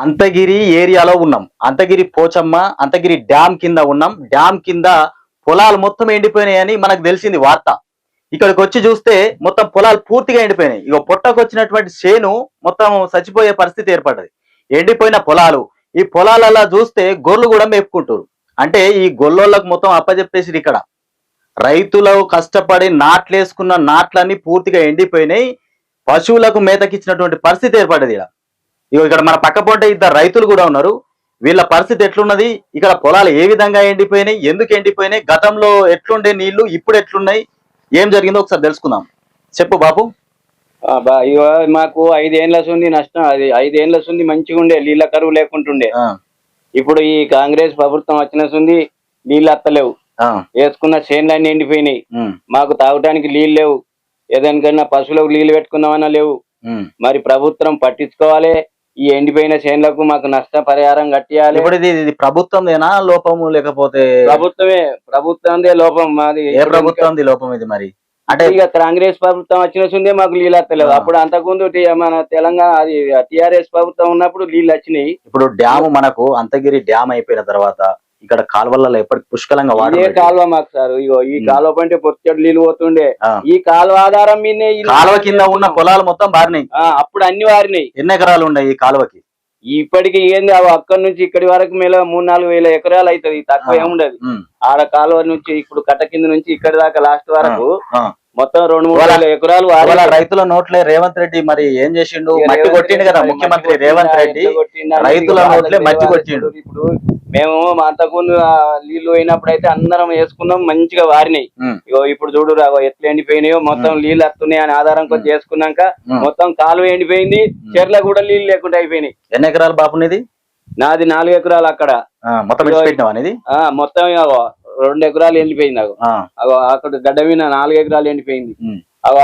అంతగిరి ఏరియాలో ఉన్నాం. అంతగిరి పోచమ్మ, అంతగిరి డ్యామ్ కింద ఉన్నాం. డ్యామ్ కింద పొలాలు మొత్తం ఎండిపోయినాయని మనకు తెలిసింది వార్త. ఇక్కడికి వచ్చి చూస్తే మొత్తం పొలాలు పూర్తిగా ఎండిపోయినాయి. ఇక పొట్టకు వచ్చినటువంటి చేను మొత్తం చచ్చిపోయే పరిస్థితి ఏర్పడ్డది. ఎండిపోయిన పొలాలు, ఈ పొలాలలో చూస్తే గొర్రెలు కూడా మేపుకుంటారు. అంటే ఈ గొల్లోళ్ళకు మొత్తం అప్పచెప్పేసి ఇక్కడ రైతులు కష్టపడి నాట్లేసుకున్న నాట్లన్నీ పూర్తిగా ఎండిపోయినాయి. పశువులకు మేతకిచ్చినటువంటి పరిస్థితి ఏర్పడ్డది. ఇక్కడ మన పక్క పొంటే ఇద్దరు రైతులు కూడా ఉన్నారు. వీళ్ళ పరిస్థితి ఎట్లున్నది, ఇక్కడ పొలాలు ఏ విధంగా ఎండిపోయినాయి, ఎందుకు ఎండిపోయినాయి, గతంలో ఎట్లుండే నీళ్లు ఇప్పుడు ఎట్లున్నాయి, ఏం జరిగిందో ఒకసారి తెలుసుకుందాం. చెప్పు బాబు. మాకు 5 ఏళ్ల సుంది నష్టం. అది 5 ఏళ్ల సుంది మంచిగా ఉండే, నీళ్ళ కరువు లేకుంటుండే. ఇప్పుడు ఈ కాంగ్రెస్ ప్రభుత్వం వచ్చిన సుంది నీళ్ళు అత్తలేవు. వేసుకున్న చేనులన్నీ ఎండిపోయినాయి. మాకు తాగడానికి నీళ్ళు లేవు. ఏదానికన్నా పశువులకు నీళ్లు పెట్టుకుందామన్నా లేవు. మరి ప్రభుత్వం పట్టించుకోవాలి. ఈ ఎండిపోయిన చేనులకు మాకు నష్టపరిహారం కట్టియాలి. ఇప్పుడు ఇది ప్రభుత్వందేనా లోపము, లేకపోతే ప్రభుత్వందే లోపం. మాది ఏ ప్రభుత్వం లోపం ఇది? మరి అంటే ఇక కాంగ్రెస్ ప్రభుత్వం వచ్చినట్టుందే మాకు నీళ్ళు వస్తలేవు. అప్పుడు అంతకుముందు మన తెలంగాణ అది టిఆర్ఎస్ ప్రభుత్వం ఉన్నప్పుడు నీళ్ళు వచ్చినాయి. ఇప్పుడు డ్యామ్ మనకు అంతగిరి డ్యామ్ అయిపోయిన తర్వాత ఇక్కడ కాలువలలో ఎప్పటికి పుష్కలంగా వాడే కాలువ మాకు సార్. ఇగో ఈ కాలువ పంటే పొచ్చడి నీళ్ళు పోతుండే. ఈ కాలువ ఆధారం మీదే కాలువ కింద ఉన్న పొలాలు మొత్తం బారినాయి. అప్పుడు అన్ని వారినాయి. ఎన్ని ఎకరాలు ఉన్నాయి ఈ కాలువకి? ఇప్పటికి ఏంది అక్కడి నుంచి ఇక్కడి వరకు మేళ 3-4 వేల ఎకరాలు అవుతుంది. తక్కువ ఏముండదు. ఆడ కాలువ నుంచి ఇప్పుడు కట్ట కింద నుంచి ఇక్కడి దాకా లాస్ట్ వరకు మొత్తం 2-3 వేల ఎకరాలు. రైతుల నోట్లే రేవంత్ రెడ్డి మరి ఏం చేసిండు? మట్టి కొట్టిండు కదా ముఖ్యమంత్రి రేవంత్ రెడ్డి. రైతుల నోట్లే మట్టి కొట్టిండు. ఇప్పుడు మేము అంతకుముందు నీళ్లు అయినప్పుడు అయితే అందరం వేసుకున్నాం, మంచిగా వారినాయి. ఇగో ఇప్పుడు చూడు ఎట్లా ఎండిపోయినాయో. మొత్తం నీళ్ళు వస్తున్నాయి అని ఆధారం కొద్ది చేసుకున్నాక మొత్తం కాలువ ఎండిపోయింది. చెర్ల కూడా నీళ్లు లేకుండా అయిపోయినాయి. ఎన్ని ఎకరాలు బాపునిది? నాది 4 ఎకరాలు. అక్కడ మొత్తం 2 ఎకరాలు ఎండిపోయింది. అక్కడ గడ్డ మీద 4 ఎకరాలు ఎండిపోయింది.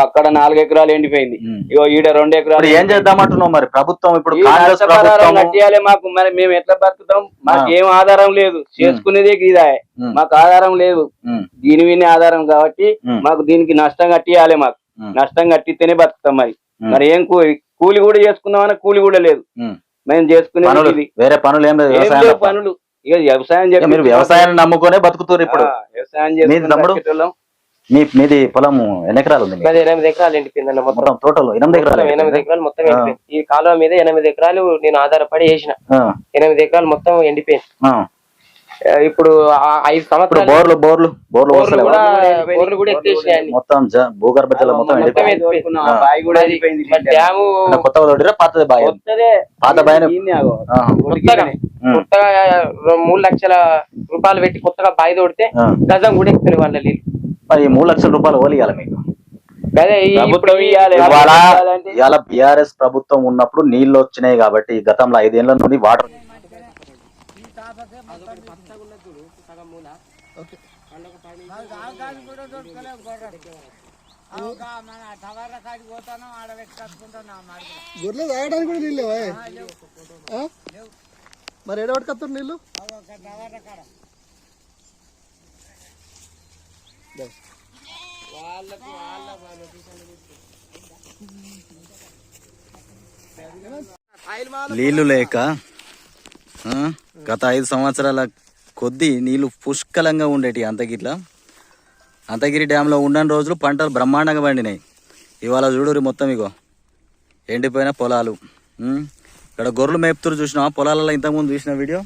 అక్కడ 4 ఎకరాలు ఎండిపోయింది. ఇగో ఈడ 2 ఎకరాలు. ఏం చేద్దామంటున్నావు మరి ప్రభుత్వం? ఇప్పుడు కట్టియాలి మాకు. మరి మేము ఎట్లా బతుకుతాం? మాకు ఏం ఆధారం లేదు. చేసుకునేదే ఇదా, మాకు ఆధారం లేదు. దీని మీద ఆధారం కాబట్టి మాకు దీనికి నష్టం కట్టియాలి. మాకు నష్టం కట్టితేనే బతుకుతాం. మరి ఏం కూలి కూడా చేసుకుందామన్నా కూలి కూడా లేదు. మేము చేసుకునేది వేరే పనులు ఏం లేదు. పనులు ఇక వ్యవసాయం మీరు వ్యవసాయాన్ని నమ్ముకునే బతుకుతారు. ఇప్పుడు వ్యవసాయం మీది పొలం ఎన్ని ఎకరాలు ఉంది? 8 ఎకరాలు ఎండిపోయిందన్న. మొత్తం టోటల్ 8 ఎకరాలు మొత్తం ఎండిపోయింది. ఈ కాలువ మీద 8 ఎకరాలు నేను ఆధారపడి వేసిన. 8 ఎకరాలు మొత్తం ఎండిపోయింది. ఇప్పుడు 5 సంవత్సరాలు బోర్లు కూడా ఎత్తేసినాయి. మొత్తం భూగర్భ జలం మొత్తం పాత బాయ్ కొత్తగా 3 లక్షల రూపాయలు పెట్టి కొత్తగా బావి తోడితే గజం కూడా ఎక్కుతారు వాళ్ళ నీళ్ళు. మరి 3 లక్షల రూపాయలు ఓలి ఇవ్వాలి మీకు. ఇవాళ బిఆర్ఎస్ ప్రభుత్వం ఉన్నప్పుడు నీళ్లు వచ్చినాయి కాబట్టి గతంలో 5 ఏళ్ల నుండి వాటర్ గొర్రెలు తాగడానికి కూడా నీళ్ళు మరి ఎడబట్టుకొస్తారు నీళ్ళు? నీళ్లు లేక గత 5 సంవత్సరాల కొద్దీ నీళ్లు పుష్కలంగా ఉండేటి అంతగిరి డ్యాంలో ఉన్న రోజులు పంటలు బ్రహ్మాండంగా పండినాయి. ఇవాళ చూడు మొత్తం ఇగో ఎండిపోయిన పొలాలు. ఇక్కడ గొర్రెలు మేపుతురు చూసినా పొలాలలో ఇంతకుముందు చూసిన వీడియో.